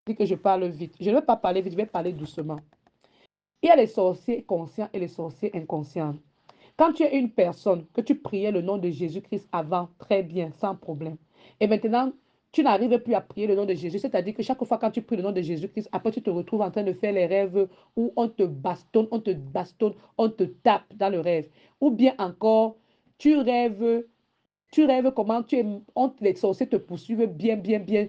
Dis que je parle vite. Je ne vais pas parler vite, je vais parler doucement. Il y a les sorciers conscients et les sorciers inconscients. Quand tu es une personne que tu priais le nom de Jésus-Christ avant, très bien, sans problème. Et maintenant, tu n'arrives plus à prier le nom de Jésus. C'est-à-dire que chaque fois quand tu pries le nom de Jésus-Christ, après tu te retrouves en train de faire les rêves où on te tape dans le rêve. Ou bien encore, tu rêves, tu rêves comment les sorciers te poursuivent bien, bien, bien.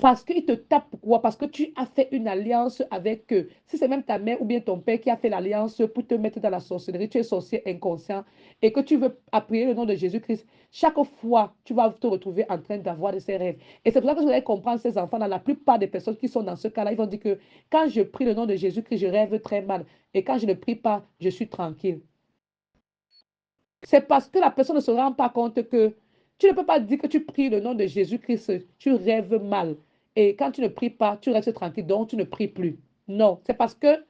Parce qu'ils te tapent, pourquoi? Parce que tu as fait une alliance avec eux. Si c'est même ta mère ou bien ton père qui a fait l'alliance pour te mettre dans la sorcellerie, tu es sorcier inconscient et que tu veux appuyer le nom de Jésus-Christ, chaque fois, tu vas te retrouver en train d'avoir de ces rêves. Et c'est pour ça que vous allez comprendre ces enfants, dans la plupart des personnes qui sont dans ce cas-là, ils vont dire que quand je prie le nom de Jésus-Christ, je rêve très mal. Et quand je ne prie pas, je suis tranquille. C'est parce que la personne ne se rend pas compte que tu ne peux pas dire que tu pries le nom de Jésus-Christ, tu rêves mal. Et quand tu ne pries pas, tu restes tranquille, donc tu ne pries plus. Non, c'est parce que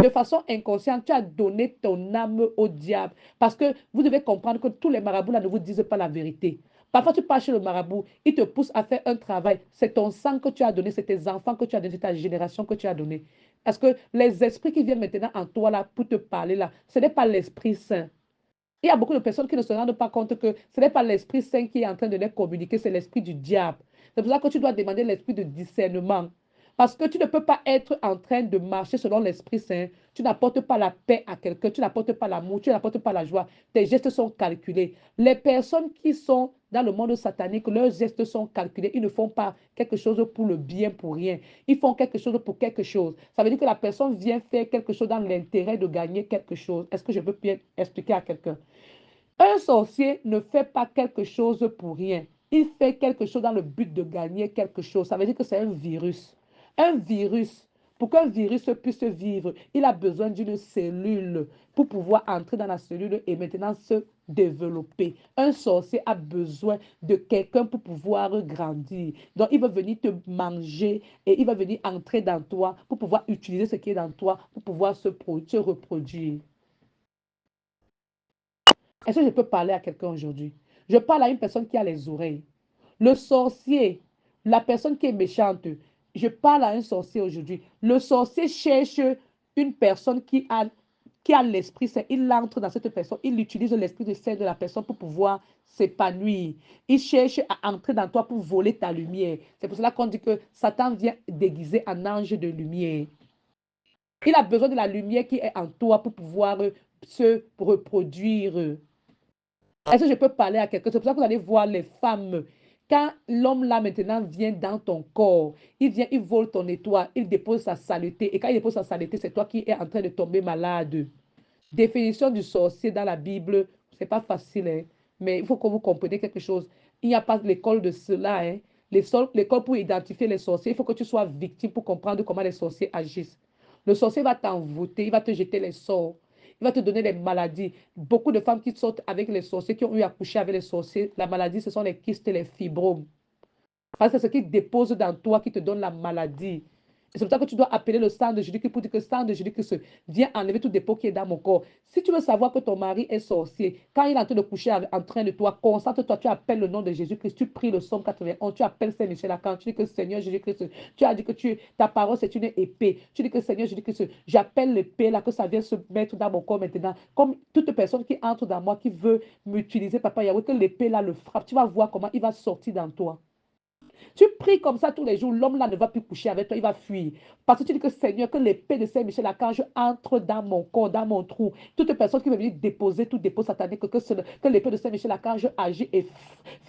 de façon inconsciente, tu as donné ton âme au diable. Parce que vous devez comprendre que tous les marabouts là ne vous disent pas la vérité. Parfois, tu pars chez le marabout, il te pousse à faire un travail. C'est ton sang que tu as donné, c'est tes enfants que tu as donné, c'est ta génération que tu as donné. Parce que les esprits qui viennent maintenant en toi là pour te parler là, ce n'est pas l'Esprit Saint. Il y a beaucoup de personnes qui ne se rendent pas compte que ce n'est pas l'Esprit Saint qui est en train de les communiquer, c'est l'esprit du diable. C'est pour ça que tu dois demander l'esprit de discernement. Parce que tu ne peux pas être en train de marcher selon l'Esprit Saint. Tu n'apportes pas la paix à quelqu'un, tu n'apportes pas l'amour, tu n'apportes pas la joie. Tes gestes sont calculés. Les personnes qui sont dans le monde satanique, leurs gestes sont calculés. Ils ne font pas quelque chose pour le bien, pour rien. Ils font quelque chose pour quelque chose. Ça veut dire que la personne vient faire quelque chose dans l'intérêt de gagner quelque chose. Est-ce que je peux bien expliquer à quelqu'un? Un sorcier ne fait pas quelque chose pour rien. Il fait quelque chose dans le but de gagner quelque chose. Ça veut dire que c'est un virus. Un virus, pour qu'un virus puisse vivre, il a besoin d'une cellule pour pouvoir entrer dans la cellule et maintenant se développer. Un sorcier a besoin de quelqu'un pour pouvoir grandir. Donc, il va venir te manger et il va venir entrer dans toi pour pouvoir utiliser ce qui est dans toi pour pouvoir se reproduire. Est-ce que je peux parler à quelqu'un aujourd'hui? Je parle à une personne qui a les oreilles. Le sorcier, la personne qui est méchante, je parle à un sorcier aujourd'hui. Le sorcier cherche une personne qui a l'esprit saint. Il entre dans cette personne, il utilise l'esprit saint de la personne pour pouvoir s'épanouir. Il cherche à entrer dans toi pour voler ta lumière. C'est pour cela qu'on dit que Satan vient déguisé en ange de lumière. Il a besoin de la lumière qui est en toi pour pouvoir se reproduire. Est-ce que je peux parler à quelqu'un? C'est pour ça que vous allez voir les femmes. Quand l'homme là maintenant vient dans ton corps, il vient, il vole ton étoile, il dépose sa saleté. Et quand il dépose sa saleté, c'est toi qui es en train de tomber malade. Définition du sorcier dans la Bible, c'est pas facile, hein, mais il faut que vous compreniez quelque chose. Il n'y a pas l'école de cela. Hein. L'école pour identifier les sorciers, il faut que tu sois victime pour comprendre comment les sorciers agissent. Le sorcier va t'envoûter, il va te jeter les sorts, il va te donner des maladies. Beaucoup de femmes qui sortent avec les sorciers, qui ont eu à coucher avec les sorciers, la maladie, ce sont les kystes et les fibromes. Parce que c'est ce qui dépose dans toi qui te donne la maladie. C'est pour ça que tu dois appeler le sang de Jésus-Christ pour dire que le sang de Jésus-Christ vient enlever tout dépôt qui est dans mon corps. Si tu veux savoir que ton mari est sorcier, quand il est en train de coucher en train de toi, concentre-toi, tu appelles le nom de Jésus-Christ, tu pries le psaume 91, tu appelles Saint-Michel-Archange, tu dis que Seigneur Jésus-Christ, tu as dit que ta parole c'est une épée. Tu dis que Seigneur Jésus-Christ, j'appelle l'épée là, que ça vient se mettre dans mon corps maintenant. Comme toute personne qui entre dans moi, qui veut m'utiliser, Papa Yahweh, que l'épée là le frappe, tu vas voir comment il va sortir dans toi. Tu pries comme ça tous les jours, l'homme là ne va plus coucher avec toi, il va fuir. Parce que tu dis que Seigneur, que l'épée de Saint-Michel-Archange entre dans mon corps, dans mon trou. Toute personne qui veut venir déposer tout dépôt satanique, que l'épée de Saint-Michel-Archange agit et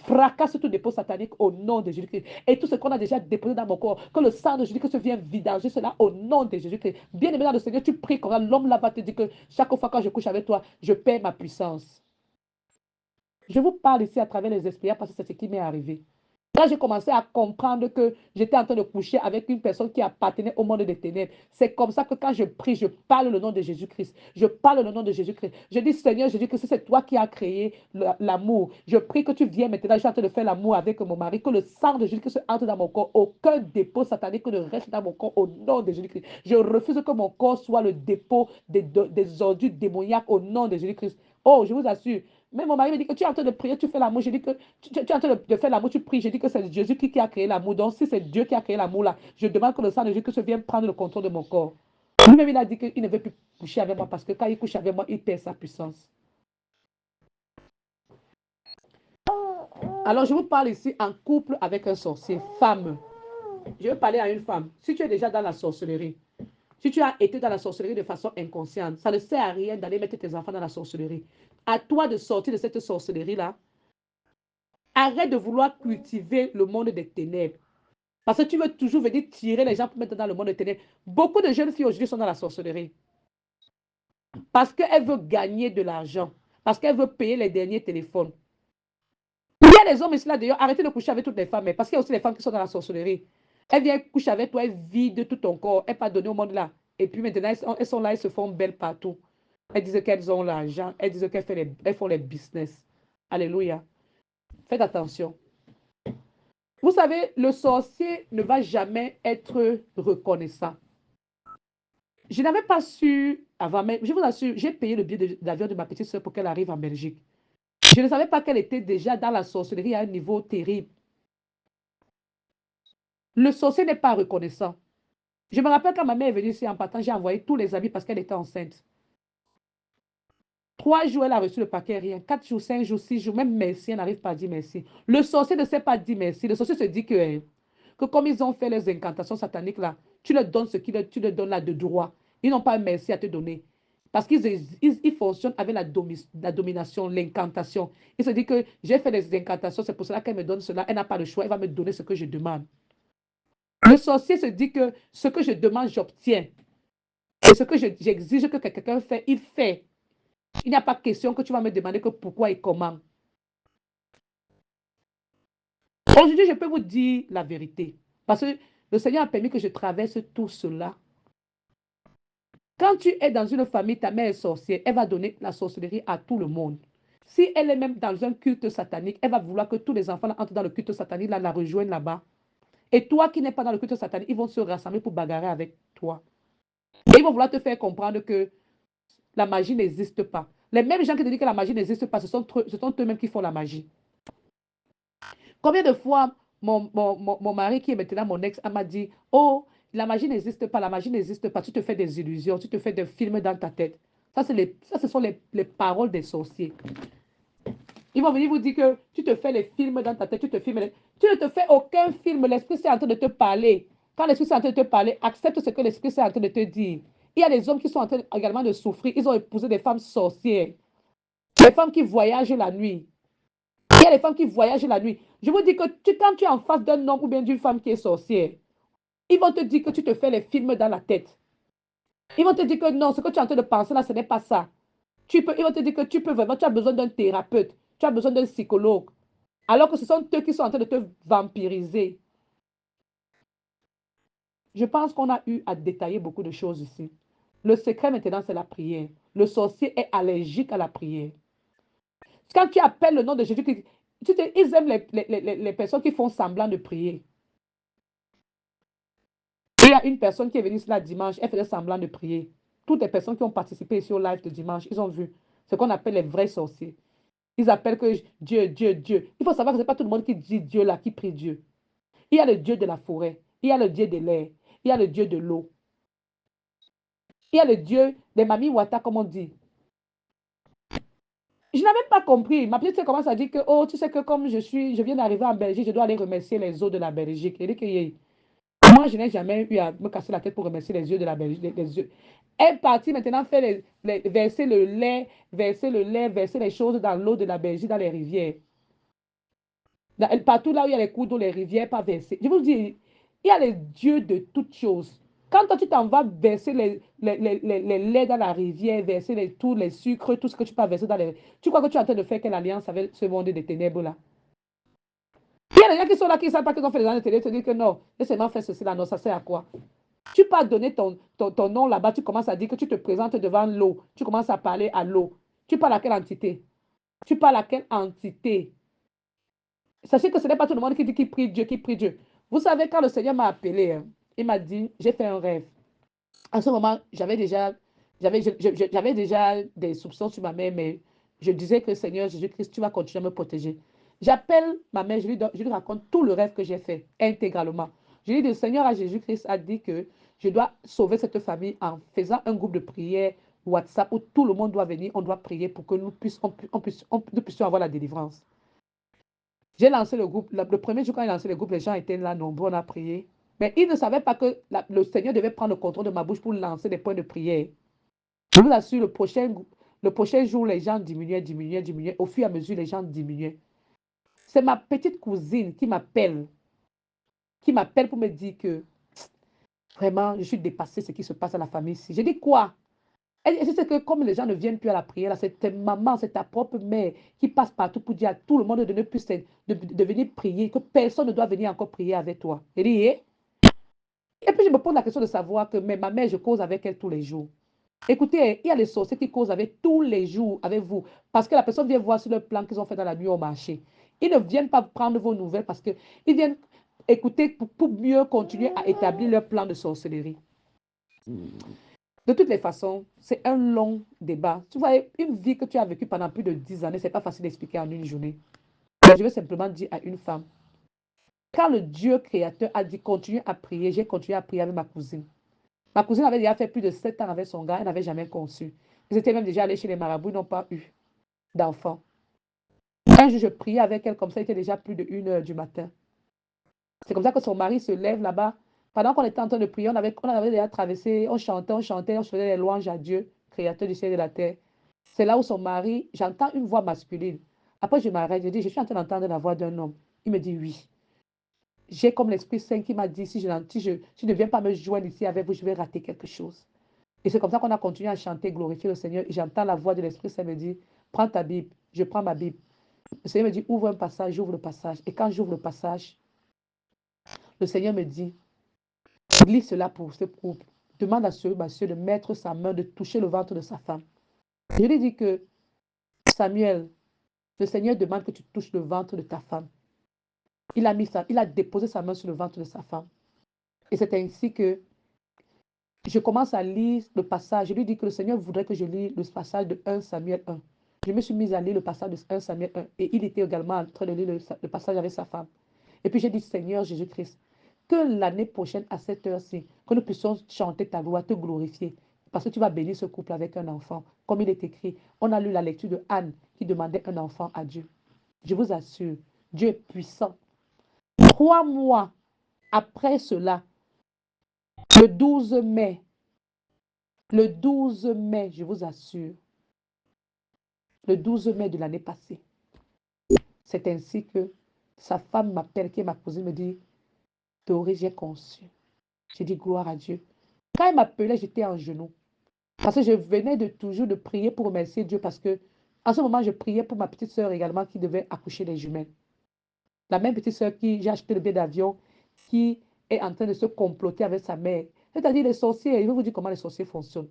fracasse tout dépôt satanique au nom de Jésus-Christ. Et tout ce qu'on a déjà déposé dans mon corps, que le sang de Jésus-Christ vienne vidanger cela au nom de Jésus-Christ. Bien aimé dans le Seigneur, tu pries comme ça, l'homme là va te dire que chaque fois quand je couche avec toi, je perds ma puissance. Je vous parle ici à travers les esprits parce que c'est ce qui m'est arrivé. Quand j'ai commencé à comprendre que j'étais en train de coucher avec une personne qui appartenait au monde des ténèbres, c'est comme ça que quand je prie, je parle le nom de Jésus-Christ. Je parle le nom de Jésus-Christ. Je dis, Seigneur Jésus-Christ, c'est toi qui as créé l'amour. Je prie que tu viennes maintenant. Je suis en train de faire l'amour avec mon mari, que le sang de Jésus-Christ entre dans mon corps. Aucun dépôt satanique ne reste dans mon corps au nom de Jésus-Christ. Je refuse que mon corps soit le dépôt des ordures démoniaques au nom de Jésus-Christ. Oh, je vous assure, Même mon mari me dit que tu es en train de prier, tu fais l'amour. Je dis que tu es en train de faire l'amour, tu pries. Je dis que c'est Jésus qui a créé l'amour. Donc, si c'est Dieu qui a créé l'amour là, je demande que le sang de Jésus vienne prendre le contrôle de mon corps. Lui-même, il a dit qu'il ne veut plus coucher avec moi parce que quand il couche avec moi, il perd sa puissance. Alors, je vous parle ici en couple avec un sorcier, femme. Je veux parler à une femme. Si tu es déjà dans la sorcellerie, si tu as été dans la sorcellerie de façon inconsciente, ça ne sert à rien d'aller mettre tes enfants dans la sorcellerie. À toi de sortir de cette sorcellerie-là. Arrête de vouloir cultiver le monde des ténèbres. Parce que tu veux toujours venir tirer les gens pour mettre dans le monde des ténèbres. Beaucoup de jeunes filles aujourd'hui sont dans la sorcellerie. Parce qu'elles veulent gagner de l'argent. Parce qu'elles veulent payer les derniers téléphones. Il y a les hommes ici là d'ailleurs, arrêtez de coucher avec toutes les femmes, parce qu'il y a aussi les femmes qui sont dans la sorcellerie. Elles viennent coucher avec toi, elles vident tout ton corps, elles pas donné au monde là. Et puis maintenant, elles sont là, elles se font belles partout. Elles disent qu'elles ont l'argent, elles disent qu'elles font les business. Alléluia. Faites attention. Vous savez, le sorcier ne va jamais être reconnaissant. Je n'avais pas su avant, mais je vous assure, j'ai payé le billet d'avion de ma petite soeur pour qu'elle arrive en Belgique. Je ne savais pas qu'elle était déjà dans la sorcellerie à un niveau terrible. Le sorcier n'est pas reconnaissant. Je me rappelle quand ma mère est venue ici en partant, j'ai envoyé tous les habits parce qu'elle était enceinte. 3 jours, elle a reçu le paquet, rien. 4 jours, 5 jours, 6 jours, même merci, elle n'arrive pas à dire merci. Le sorcier ne sait pas dire merci. Le sorcier se dit que comme ils ont fait les incantations sataniques là, tu leur donnes tu leur donnes là de droit. Ils n'ont pas un merci à te donner. Parce qu'ils fonctionnent avec la domination, l'incantation. Ils se disent que j'ai fait des incantations, c'est pour cela qu'elle me donne cela. Elle n'a pas le choix, elle va me donner ce que je demande. Le sorcier se dit que ce que je demande, j'obtiens. Et ce que j'exige que quelqu'un fait, il fait. Il n'y a pas question que tu vas me demander que pourquoi et comment. Aujourd'hui, je peux vous dire la vérité. Parce que le Seigneur a permis que je traverse tout cela. Quand tu es dans une famille, ta mère est sorcière, elle va donner la sorcellerie à tout le monde. Si elle est même dans un culte satanique, elle va vouloir que tous les enfants entrent dans le culte satanique, là, la rejoignent là-bas. Et toi qui n'es pas dans le culte satanique, ils vont se rassembler pour bagarrer avec toi. Et ils vont vouloir te faire comprendre que la magie n'existe pas. Les mêmes gens qui te disent que la magie n'existe pas, ce sont eux-mêmes qui font la magie. Combien de fois mon mari, qui est maintenant mon ex, m'a dit, oh, la magie n'existe pas, la magie n'existe pas, tu te fais des illusions, tu te fais des films dans ta tête. Ça, ce sont les paroles des sorciers. Ils vont venir vous dire que tu te fais les films dans ta tête, tu ne te fais aucun film, l'Esprit Saint est en train de te parler. Quand l'Esprit Saint est en train de te parler, accepte ce que l'Esprit Saint est en train de te dire. Il y a des hommes qui sont en train également de souffrir, ils ont épousé des femmes sorcières, des femmes qui voyagent la nuit. Il y a des femmes qui voyagent la nuit. Je vous dis que quand tu es en face d'un homme ou bien d'une femme qui est sorcière, ils vont te dire que tu te fais les films dans la tête. Ils vont te dire que non, ce que tu es en train de penser là, ce n'est pas ça. Ils vont te dire que tu peux vraiment, tu as besoin d'un thérapeute, tu as besoin d'un psychologue. Alors que ce sont eux qui sont en train de te vampiriser. Je pense qu'on a eu à détailler beaucoup de choses ici. Le secret maintenant, c'est la prière. Le sorcier est allergique à la prière. Quand tu appelles le nom de Jésus, ils aiment les personnes qui font semblant de prier. Il y a une personne qui est venue là dimanche, elle faisait semblant de prier. Toutes les personnes qui ont participé ici au live de dimanche, ils ont vu ce qu'on appelle les vrais sorciers. Ils appellent que Dieu, Dieu, Dieu. Il faut savoir que ce n'est pas tout le monde qui dit Dieu là, qui prie Dieu. Il y a le Dieu de la forêt, il y a le Dieu de l'air, il y a le Dieu de l'eau. Il y a le Dieu des Mami Wata, comme on dit. Je n'avais pas compris. Ma petite commence à dire que, oh, tu sais que comme je viens d'arriver en Belgique, je dois aller remercier les eaux de la Belgique. Et dit que moi, je n'ai jamais eu à me casser la tête pour remercier les yeux de la Belgique. Les yeux. Elle est partie maintenant faire verser le lait, verser les choses dans l'eau de la Belgique, dans les rivières. Partout là où il y a les cours d'eau, les rivières, pas versées. Je vous dis, il y a les dieux de toutes choses. Quand toi, tu t'en vas verser les laits dans la rivière, verser tous les sucres, tout ce que tu peux verser dans les... Tu crois que tu es en train de faire quelle alliance avec ce monde des ténèbres là? Il y a des gens qui sont là, qui ne savent pas qu'ils ont fait les gens de télé, te disent que non, laissez-moi faire ceci là, non, ça sert à quoi? Tu peux donner ton nom là-bas, tu commences à dire que tu te présentes devant l'eau, tu commences à parler à l'eau. Tu parles à quelle entité? Tu parles à quelle entité? Sachez que ce n'est pas tout le monde qui dit qu'il prie Dieu, qui prie Dieu. Vous savez, quand le Seigneur m'a appelé, hein, il m'a dit, j'ai fait un rêve. En ce moment, j'avais déjà des soupçons sur ma mère, mais je disais que Seigneur Jésus-Christ, tu vas continuer à me protéger. J'appelle ma mère, je lui raconte tout le rêve que j'ai fait intégralement. Je lui dis, le Seigneur à Jésus-Christ a dit que je dois sauver cette famille en faisant un groupe de prière WhatsApp où tout le monde doit venir, on doit prier pour que nous puissions avoir la délivrance. J'ai lancé le groupe. Le premier jour, quand j'ai lancé le groupe, les gens étaient là, nombreux, on a prié. Mais ils ne savaient pas que le Seigneur devait prendre le contrôle de ma bouche pour lancer des points de prière. Je vous assure, le prochain jour, les gens diminuaient, diminuaient, diminuaient. Au fur et à mesure, les gens diminuaient. C'est ma petite cousine qui m'appelle pour me dire que vraiment, je suis dépassée de ce qui se passe à la famille ici. J'ai dit quoi? Elle sait que comme les gens ne viennent plus à la prière, c'est ta maman, c'est ta propre mère qui passe partout pour dire à tout le monde de ne plus de venir prier, que personne ne doit venir encore prier avec toi. Elle dit, eh? Et puis je me pose la question de savoir que mais ma mère, je cause avec elle tous les jours. Écoutez, il y a les sorciers qui causent avec tous les jours avec vous parce que la personne vient voir sur le plan qu'ils ont fait dans la nuit au marché. Ils ne viennent pas prendre vos nouvelles parce qu'ils viennent écouter pour mieux continuer à établir leur plan de sorcellerie. De toutes les façons, c'est un long débat. Tu vois, une vie que tu as vécue pendant plus de 10 années, ce n'est pas facile d'expliquer en une journée. Mais je vais simplement dire à une femme, quand le Dieu créateur a dit continue à prier, j'ai continué à prier avec ma cousine. Ma cousine avait déjà fait plus de 7 ans avec son gars, elle n'avait jamais conçu. Ils étaient même déjà allés chez les marabouts, ils n'ont pas eu d'enfant. Un jour, je priais avec elle comme ça, il était déjà plus de 1 heure du matin. C'est comme ça que son mari se lève là-bas. Pendant qu'on était en train de prier, on avait déjà traversé, on chantait, on faisait les louanges à Dieu, créateur du ciel et de la terre. C'est là où son mari, j'entends une voix masculine. Après, je m'arrête, je dis, je suis en train d'entendre la voix d'un homme. Il me dit oui. J'ai comme l'Esprit Saint qui m'a dit, si je ne viens pas me joindre ici avec vous, je vais rater quelque chose. Et c'est comme ça qu'on a continué à chanter, glorifier le Seigneur. Et j'entends la voix de l'Esprit Saint me dire, prends ta Bible. Je prends ma Bible. Le Seigneur me dit, ouvre un passage, j'ouvre le passage. Et quand j'ouvre le passage, le Seigneur me dit, lis cela pour ce couple. Demande à ce monsieur de mettre sa main, de toucher le ventre de sa femme. Je lui dis que, Samuel, le Seigneur demande que tu touches le ventre de ta femme. Il a déposé sa main sur le ventre de sa femme. Et c'est ainsi que je commence à lire le passage. Je lui dis que le Seigneur voudrait que je lise le passage de 1 Samuel 1. Je me suis mise à lire le passage de 1 Samuel 1 et il était également en train de lire le passage avec sa femme. Et puis j'ai dit, Seigneur Jésus-Christ, que l'année prochaine à cette heure-ci, que nous puissions chanter ta gloire, te glorifier, parce que tu vas bénir ce couple avec un enfant. Comme il est écrit, on a lu la lecture de Anne qui demandait un enfant à Dieu. Je vous assure, Dieu est puissant. 3 mois après cela, le 12 mai, le 12 mai, je vous assure, le 12 mai de l'année passée, c'est ainsi que sa femme m'appelle, qui est ma cousine, me dit, Doré, j'ai conçu. J'ai dit, gloire à Dieu. Quand elle m'appelait, j'étais en genoux. Parce que je venais de toujours de prier pour remercier Dieu parce que en ce moment, je priais pour ma petite sœur également qui devait accoucher les jumelles. La même petite sœur qui j'ai acheté le billet d'avion, qui est en train de se comploter avec sa mère. C'est-à-dire les sorciers, je vais vous dire comment les sorciers fonctionnent.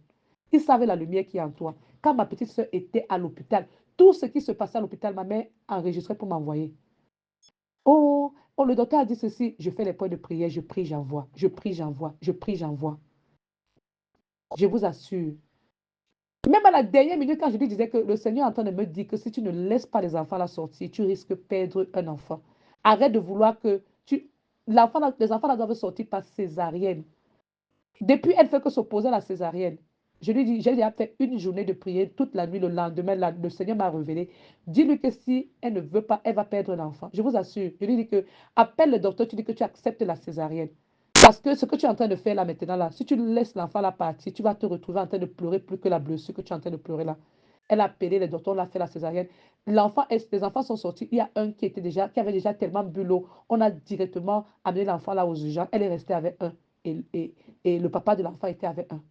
Ils savaient la lumière qui est en toi. Quand ma petite sœur était à l'hôpital, tout ce qui se passait à l'hôpital, ma mère enregistrait pour m'envoyer. Oh, oh, le docteur a dit ceci, je fais les points de prière, je prie, j'envoie, je prie, j'envoie, je prie, j'envoie. Je vous assure. Même à la dernière minute, quand je lui disais que le Seigneur est en train de me dire que si tu ne laisses pas les enfants la sortir, tu risques de perdre un enfant. Arrête de vouloir que les enfants là doivent sortir par césarienne. Depuis, elle fait que s'opposer à la césarienne. Je lui dis, j'ai déjà fait une journée de prière toute la nuit, le lendemain, le Seigneur m'a révélé. Dis-lui que si elle ne veut pas, elle va perdre l'enfant. Je vous assure. Je lui dis que, appelle le docteur, tu dis que tu acceptes la césarienne. Parce que ce que tu es en train de faire là maintenant, là, si tu laisses l'enfant là partir, tu vas te retrouver en train de pleurer plus que la blessure que tu es en train de pleurer là. Elle a appelé les docteurs, on a fait la césarienne. Les enfants sont sortis. Il y a un qui avait déjà tellement bu l'eau. On a directement amené l'enfant là aux urgences. Elle est restée avec un. Et, et, et le papa de l'enfant était avec un.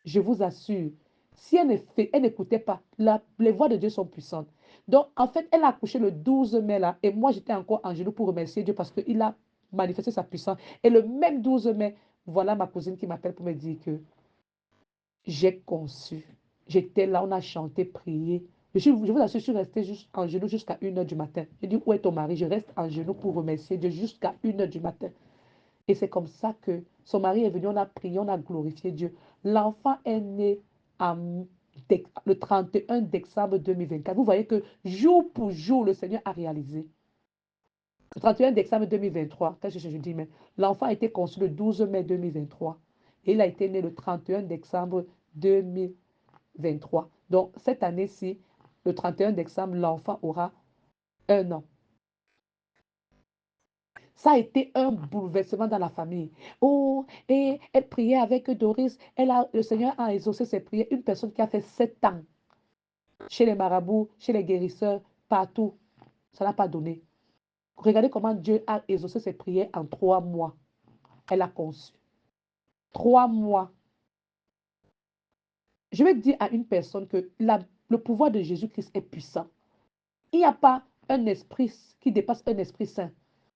Je vous assure, si elle n'écoutait pas, les voix de Dieu sont puissantes. Donc, en fait, elle a accouché le 12 mai là, et moi, j'étais encore en genoux pour remercier Dieu parce qu'il a manifesté sa puissance. Et le même 12 mai, voilà ma cousine qui m'appelle pour me dire que j'ai conçu. J'étais là, on a chanté, prié. Je vous assure, je suis restée juste en genoux jusqu'à 1 heure du matin. Je dis, où est ton mari? Je reste en genoux pour remercier Dieu jusqu'à 1 heure du matin. Et c'est comme ça que son mari est venu, on a prié, on a glorifié Dieu. L'enfant est né en le 31 décembre 2024. Vous voyez que jour pour jour, le Seigneur a réalisé. Le 31 décembre 2023, qu'est-ce que je dis, mais l'enfant a été conçu le 12 mai 2023 et il a été né le 31 décembre 2023. Donc, cette année-ci, le 31 décembre, l'enfant aura 1 an. Ça a été un bouleversement dans la famille. Oh, et elle priait avec Doris. Le Seigneur a exaucé ses prières. Une personne qui a fait 7 ans chez les marabouts, chez les guérisseurs, partout. Ça n'a pas donné. Regardez comment Dieu a exaucé ses prières en 3 mois. Elle a conçu. 3 mois. Je vais dire à une personne que le pouvoir de Jésus-Christ est puissant. Il n'y a pas un esprit qui dépasse un esprit saint.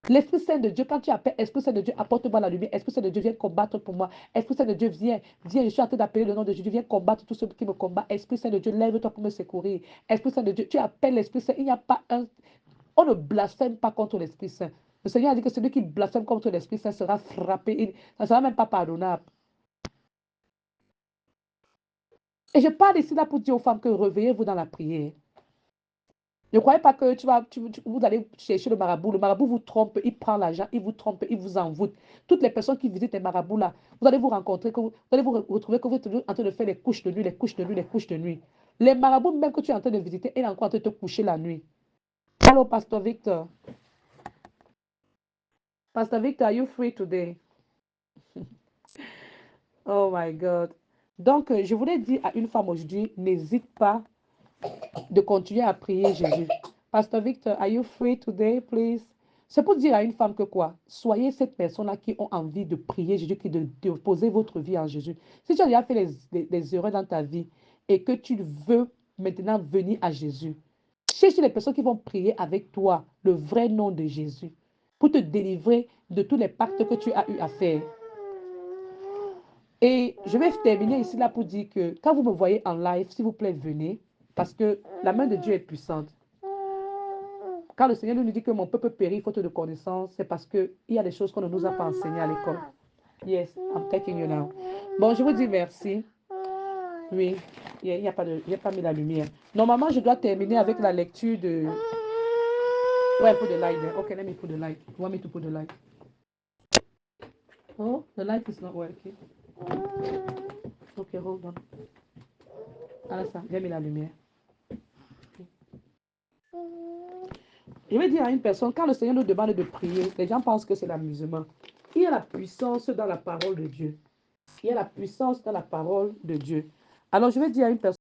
L'Esprit Saint de Dieu, quand tu appelles Esprit Saint de Dieu, apporte-moi la lumière. Esprit Saint de Dieu, viens combattre pour moi. Esprit Saint de Dieu, viens, viens, je suis en train d'appeler le nom de Jésus, viens combattre tous ceux qui me combattent. Esprit Saint de Dieu, lève-toi pour me secourir. Esprit Saint de Dieu, tu appelles l'Esprit Saint. Il n'y a pas un. On ne blasphème pas contre l'Esprit Saint. Le Seigneur a dit que celui qui blasphème contre l'Esprit Saint sera frappé. Ça ne sera même pas pardonnable. Et je parle ici là pour dire aux femmes que réveillez-vous dans la prière. Ne croyez pas que vous allez chercher le marabout. Le marabout vous trompe, il prend l'argent, il vous trompe, il vous envoûte. Toutes les personnes qui visitent les marabouts là, vous allez vous rencontrer, vous allez vous retrouver que vous êtes en train de faire les couches de nuit, les couches de nuit, les couches de nuit. Les marabouts même que tu es en train de visiter, il est encore en train de te coucher la nuit. Hello, Pastor Victor. Pastor Victor, are you free today? Oh my God. Donc, je voulais dire à une femme aujourd'hui, n'hésite pas de continuer à prier Jésus. Pastor Victor, are you free today, please? C'est pour dire à une femme que quoi? Soyez cette personne-là qui ont envie de prier Jésus, de poser votre vie en Jésus. Si tu as déjà fait des erreurs dans ta vie et que tu veux maintenant venir à Jésus, cherche les personnes qui vont prier avec toi le vrai nom de Jésus pour te délivrer de tous les pactes que tu as eu à faire. Et je vais terminer ici là pour dire que quand vous me voyez en live, s'il vous plaît, venez, parce que la main de Dieu est puissante. Quand le Seigneur nous dit que mon peuple périt faute de connaissance, c'est parce qu'il y a des choses qu'on ne nous a pas enseignées à l'école. Yes, I'm taking you now. Bon, je vous dis merci. Oui, il n'y a pas mis la lumière. Normalement, je dois terminer avec la lecture de... Ouais, put the light there. Okay, let me put the light. You want me to put the light? Oh, the light is not working. Okay, hold on. Ah, ça, j'ai mis la lumière. Je vais dire à une personne, quand le Seigneur nous demande de prier, les gens pensent que c'est l'amusement. Il y a la puissance dans la parole de Dieu. Il y a la puissance dans la parole de Dieu. Alors, je vais dire à une personne,